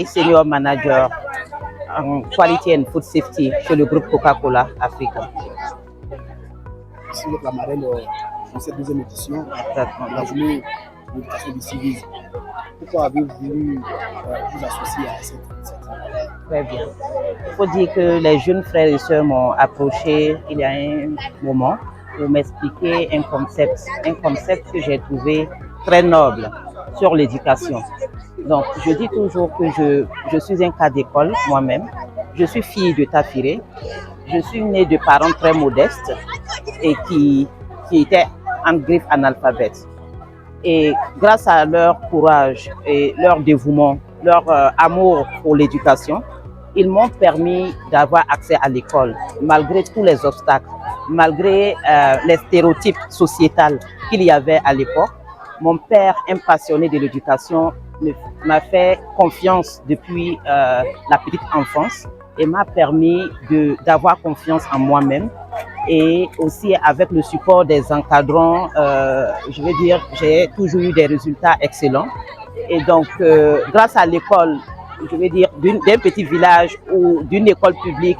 suis Senior Manager en Quality and Food Safety chez le groupe Coca-Cola Africa. Merci d'être la marraine dans cette deuxième édition de la journée de l'éducation du civisme. Pourquoi avez-vous voulu vous associer à cette initiative? Très bien. Il faut dire que les jeunes frères et sœurs m'ont approché il y a un moment pour m'expliquer un concept que j'ai trouvé très noble sur l'éducation. Donc, je dis toujours que je suis un cas d'école moi-même. Je suis fille de Tafiré. Je suis née de parents très modestes et qui étaient en griffe analphabètes. Et grâce à leur courage et leur dévouement, leur amour pour l'éducation, ils m'ont permis d'avoir accès à l'école, malgré tous les obstacles, malgré les stéréotypes sociétals qu'il y avait à l'époque. Mon père, un passionné de l'éducation, m'a fait confiance depuis la petite enfance et m'a permis d'avoir confiance en moi-même. Et aussi avec le support des encadrants, je veux dire, j'ai toujours eu des résultats excellents. Et donc, grâce à l'école, je veux dire, d'un petit village ou d'une école publique,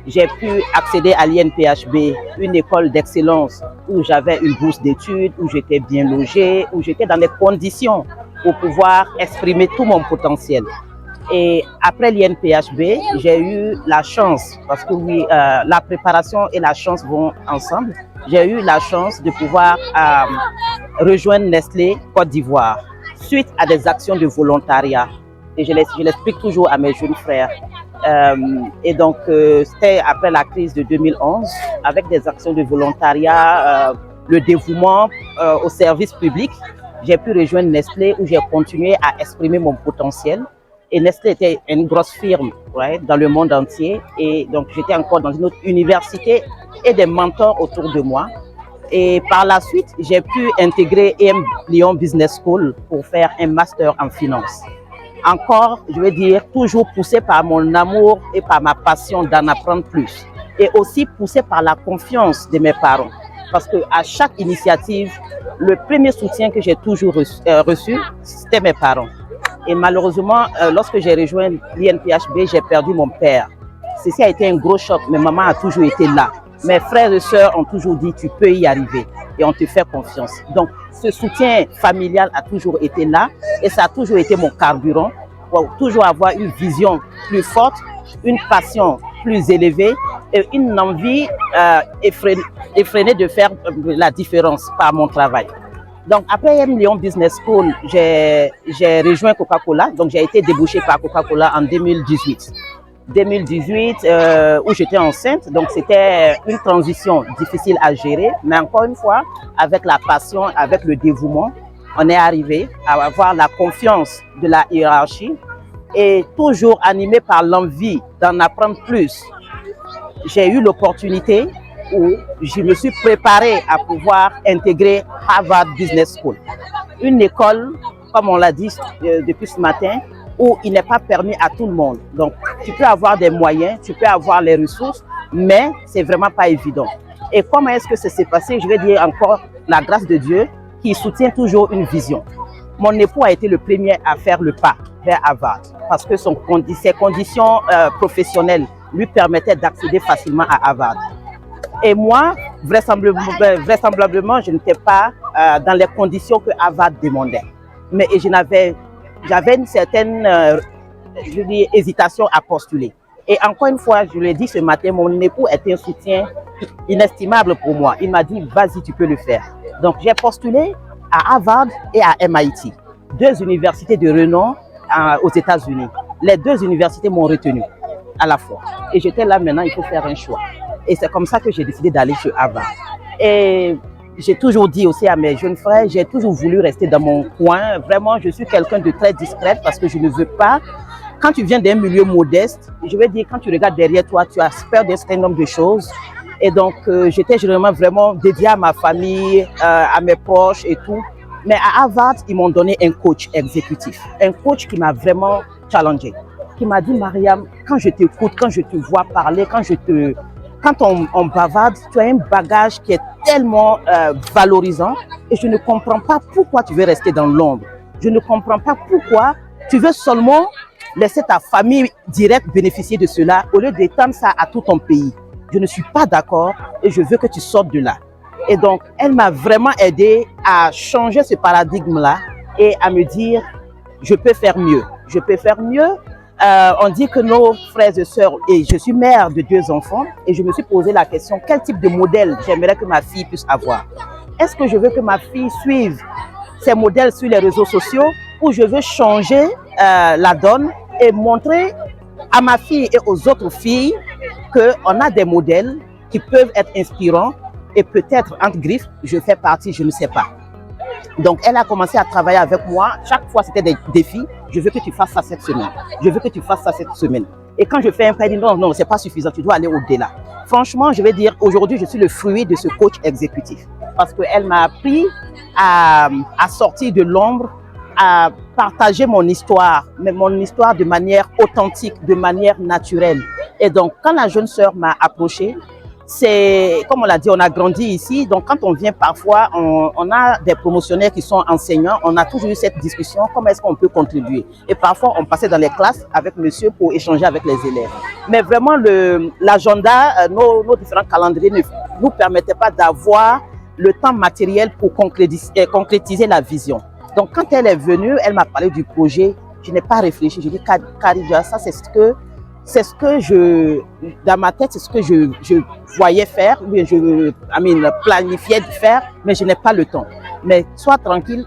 j'ai pu accéder à l'INPHB, une école d'excellence où j'avais une bourse d'études, où j'étais bien logée, où j'étais dans des conditions pour pouvoir exprimer tout mon potentiel. Et après l'INPHB, j'ai eu la chance, parce que oui, la préparation et la chance vont ensemble, j'ai eu la chance de pouvoir rejoindre Nestlé Côte d'Ivoire suite à des actions de volontariat. Et je l'explique toujours à mes jeunes frères. Et donc, c'était après la crise de 2011, avec des actions de volontariat, le dévouement au service public, j'ai pu rejoindre Nestlé où j'ai continué à exprimer mon potentiel. Et Nestlé était une grosse firme dans le monde entier. Et donc, j'étais encore dans une autre université et des mentors autour de moi. Et par la suite, j'ai pu intégrer EM Lyon Business School pour faire un master en finance. Encore, je veux dire, toujours poussé par mon amour et par ma passion d'en apprendre plus. Et aussi poussé par la confiance de mes parents. Parce qu'à chaque initiative, le premier soutien que j'ai toujours reçu, c'était mes parents. Et malheureusement, lorsque j'ai rejoint l'INPHB, j'ai perdu mon père. Ceci a été un gros choc, mais maman a toujours été là. Mes frères et sœurs ont toujours dit, tu peux y arriver et on te fait confiance. Donc, ce soutien familial a toujours été là et ça a toujours été mon carburant pour toujours avoir une vision plus forte, une passion plus élevée et une envie effrénée de faire la différence par mon travail. Donc, après EM Lyon Business School, j'ai rejoint Coca-Cola. Donc, j'ai été débauchée par Coca-Cola en 2018. 2018, où j'étais enceinte. Donc, c'était une transition difficile à gérer. Mais encore une fois, avec la passion, avec le dévouement, on est arrivé à avoir la confiance de la hiérarchie et toujours animé par l'envie d'en apprendre plus. J'ai eu l'opportunité où je me suis préparée à pouvoir intégrer Harvard Business School. Une école, comme on l'a dit depuis ce matin, où il n'est pas permis à tout le monde. Donc, tu peux avoir des moyens, tu peux avoir les ressources, mais c'est vraiment pas évident. Et comment est-ce que ça s'est passé? Je vais dire encore la grâce de Dieu qui soutient toujours une vision. Mon époux a été le premier à faire le pas vers Harvard parce que ses conditions professionnelles lui permettaient d'accéder facilement à Harvard. Et moi, vraisemblablement, je n'étais pas dans les conditions que Harvard demandait. Mais j'avais une certaine hésitation à postuler. Et encore une fois, je l'ai dit ce matin, mon époux était un soutien inestimable pour moi. Il m'a dit, vas-y, tu peux le faire. Donc, j'ai postulé à Harvard et à MIT, deux universités de renom aux États-Unis. Les deux universités m'ont retenu à la fois. Et j'étais là maintenant, il faut faire un choix. Et c'est comme ça que j'ai décidé d'aller chez Harvard. Et j'ai toujours dit aussi à mes jeunes frères, j'ai toujours voulu rester dans mon coin. Vraiment, je suis quelqu'un de très discrète parce que je ne veux pas. Quand tu viens d'un milieu modeste, je vais dire, quand tu regardes derrière toi, tu as peur d'un certain nombre de choses. Et donc, j'étais généralement vraiment dédiée à ma famille, à mes proches et tout. Mais à Harvard, ils m'ont donné un coach exécutif. Un coach qui m'a vraiment challengé. Qui m'a dit, Mariam, quand je t'écoute, quand je te vois parler, quand on bavarde, tu as un bagage qui est tellement valorisant et je ne comprends pas pourquoi tu veux rester dans l'ombre. Je ne comprends pas pourquoi tu veux seulement laisser ta famille directe bénéficier de cela au lieu d'étendre ça à tout ton pays. Je ne suis pas d'accord et je veux que tu sortes de là. Et donc, elle m'a vraiment aidé à changer ce paradigme-là et à me dire, je peux faire mieux. Je peux faire mieux. On dit que nos frères et sœurs, et je suis mère de 2 enfants, et je me suis posé la question, quel type de modèle j'aimerais que ma fille puisse avoir? Est-ce que je veux que ma fille suive ces modèles sur les réseaux sociaux ou je veux changer la donne et montrer à ma fille et aux autres filles qu'on a des modèles qui peuvent être inspirants et peut-être, entre griffes, je fais partie, je ne sais pas. Donc, elle a commencé à travailler avec moi. Chaque fois, c'était des défis. Je veux que tu fasses ça cette semaine. Je veux que tu fasses ça cette semaine. Et quand je fais un pas, elle dit non, non, c'est pas suffisant. Tu dois aller au-delà. Franchement, je vais dire, aujourd'hui, je suis le fruit de ce coach exécutif. Parce qu'elle m'a appris à sortir de l'ombre, à partager mon histoire, mais mon histoire de manière authentique, de manière naturelle. Et donc, quand la jeune sœur m'a approchée, c'est, comme on l'a dit, on a grandi ici. Donc, quand on vient parfois, on a des promotionnaires qui sont enseignants. On a toujours eu cette discussion, comment est-ce qu'on peut contribuer. Et parfois, on passait dans les classes avec monsieur pour échanger avec les élèves. Mais vraiment, l'agenda, nos différents calendriers ne nous permettaient pas d'avoir le temps matériel pour concrétiser la vision. Donc, quand elle est venue, elle m'a parlé du projet. Je n'ai pas réfléchi. Je dis, Khadija, ça, c'est ce que dans ma tête, c'est ce que je voyais faire, je planifiais de faire, mais je n'ai pas le temps. Mais sois tranquille,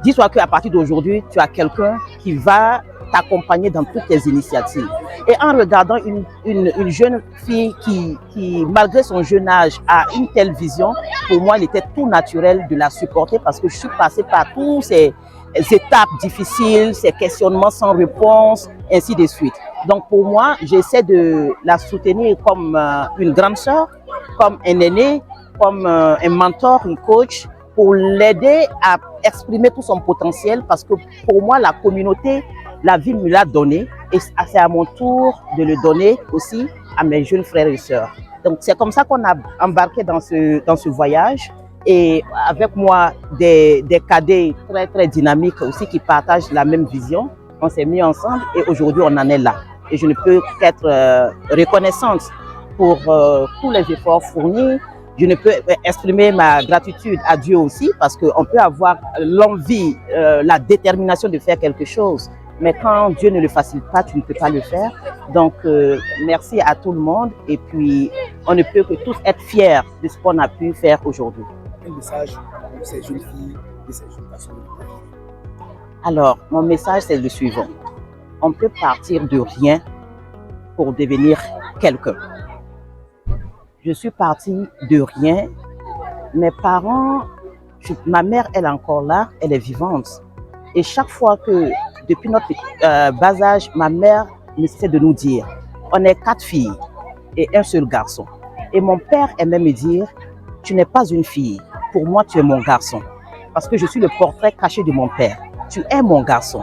dis-toi qu'à partir d'aujourd'hui, tu as quelqu'un qui va t'accompagner dans toutes tes initiatives. Et en regardant une jeune fille qui, malgré son jeune âge, a une telle vision, pour moi, il était tout naturel de la supporter parce que je suis passée par tous ces étapes difficiles, ces questionnements sans réponse, ainsi de suite. Donc pour moi, j'essaie de la soutenir comme une grande sœur, comme un aîné, comme un mentor, un coach, pour l'aider à exprimer tout son potentiel parce que pour moi, la communauté, la vie me l'a donné et c'est à mon tour de le donner aussi à mes jeunes frères et sœurs. Donc c'est comme ça qu'on a embarqué dans ce voyage. Et avec moi, des cadets très, très dynamiques aussi qui partagent la même vision. On s'est mis ensemble et aujourd'hui, on en est là. Et je ne peux qu'être reconnaissante pour tous les efforts fournis. Je ne peux exprimer ma gratitude à Dieu aussi parce qu'on peut avoir l'envie, la détermination de faire quelque chose. Mais quand Dieu ne le facilite pas, tu ne peux pas le faire. Donc, merci à tout le monde. Et puis, on ne peut que tous être fiers de ce qu'on a pu faire aujourd'hui. Quel message pour ces jeunes filles et ces jeunes personnes? Alors, mon message, c'est le suivant. On peut partir de rien pour devenir quelqu'un. Je suis partie de rien. Mes parents, ma mère, elle est encore là, elle est vivante. Et chaque fois que, depuis notre bas âge, ma mère ne cessait de nous dire, on est 4 filles et un seul garçon. Et mon père aimait me dire, tu n'es pas une fille, pour moi tu es mon garçon. Parce que je suis le portrait caché de mon père. Tu es mon garçon.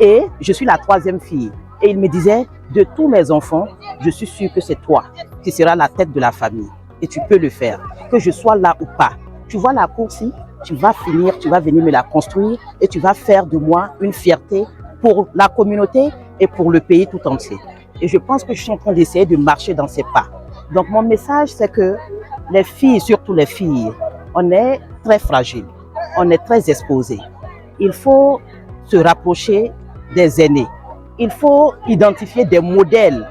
Et je suis la 3e fille. Et il me disait, de tous mes enfants, je suis sûr que c'est toi qui seras la tête de la famille. Et tu peux le faire, que je sois là ou pas. Tu vois la course, tu vas finir, tu vas venir me la construire et tu vas faire de moi une fierté pour la communauté et pour le pays tout entier. Et je pense que je suis en train d'essayer de marcher dans ces pas. Donc mon message, c'est que les filles, surtout les filles, on est très fragiles, on est très exposés. Il faut se rapprocher des aînés. Il faut identifier des modèles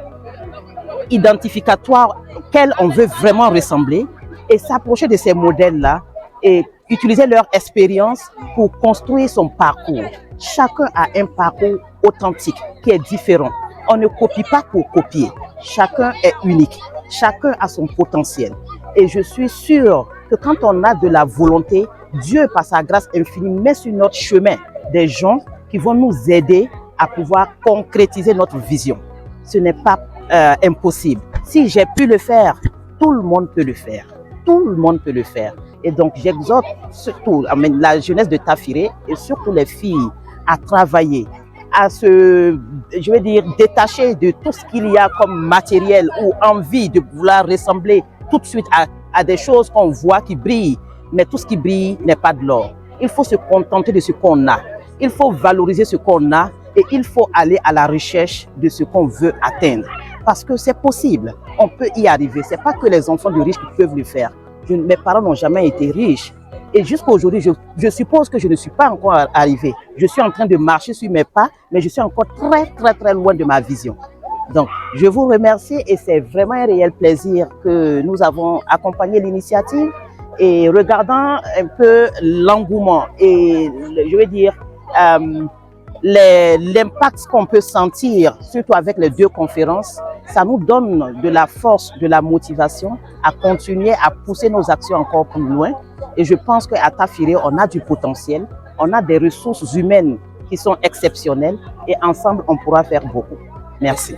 identificatoires auxquels on veut vraiment ressembler et s'approcher de ces modèles-là et utiliser leur expérience pour construire son parcours. Chacun a un parcours authentique qui est différent. On ne copie pas pour copier. Chacun est unique. Chacun a son potentiel. Et je suis sûre que quand on a de la volonté, Dieu, par sa grâce infinie, met sur notre chemin des gens qui vont nous aider à pouvoir concrétiser notre vision. Ce n'est pas impossible. Si j'ai pu le faire, tout le monde peut le faire. Tout le monde peut le faire. Et donc, j'exhorte surtout la jeunesse de Tafiré et surtout les filles à travailler, à se, je vais dire, détacher de tout ce qu'il y a comme matériel ou envie de vouloir ressembler tout de suite à des choses qu'on voit qui brillent. Mais tout ce qui brille n'est pas de l'or. Il faut se contenter de ce qu'on a. Il faut valoriser ce qu'on a Et il faut aller à la recherche de ce qu'on veut atteindre. Parce que c'est possible, on peut y arriver. Ce n'est pas que les enfants de riches qui peuvent le faire. Mes parents n'ont jamais été riches. Et jusqu'à aujourd'hui, je suppose que je ne suis pas encore arrivé. Je suis en train de marcher sur mes pas, mais je suis encore très loin de ma vision. Donc, je vous remercie et c'est vraiment un réel plaisir que nous avons accompagné l'initiative et regardant un peu l'engouement et, je veux dire, l'impact qu'on peut sentir, surtout avec les 2 conférences, ça nous donne de la force, de la motivation à continuer à pousser nos actions encore plus loin. Et je pense qu'à Tafiré, on a du potentiel, on a des ressources humaines qui sont exceptionnelles et ensemble, on pourra faire beaucoup. Merci.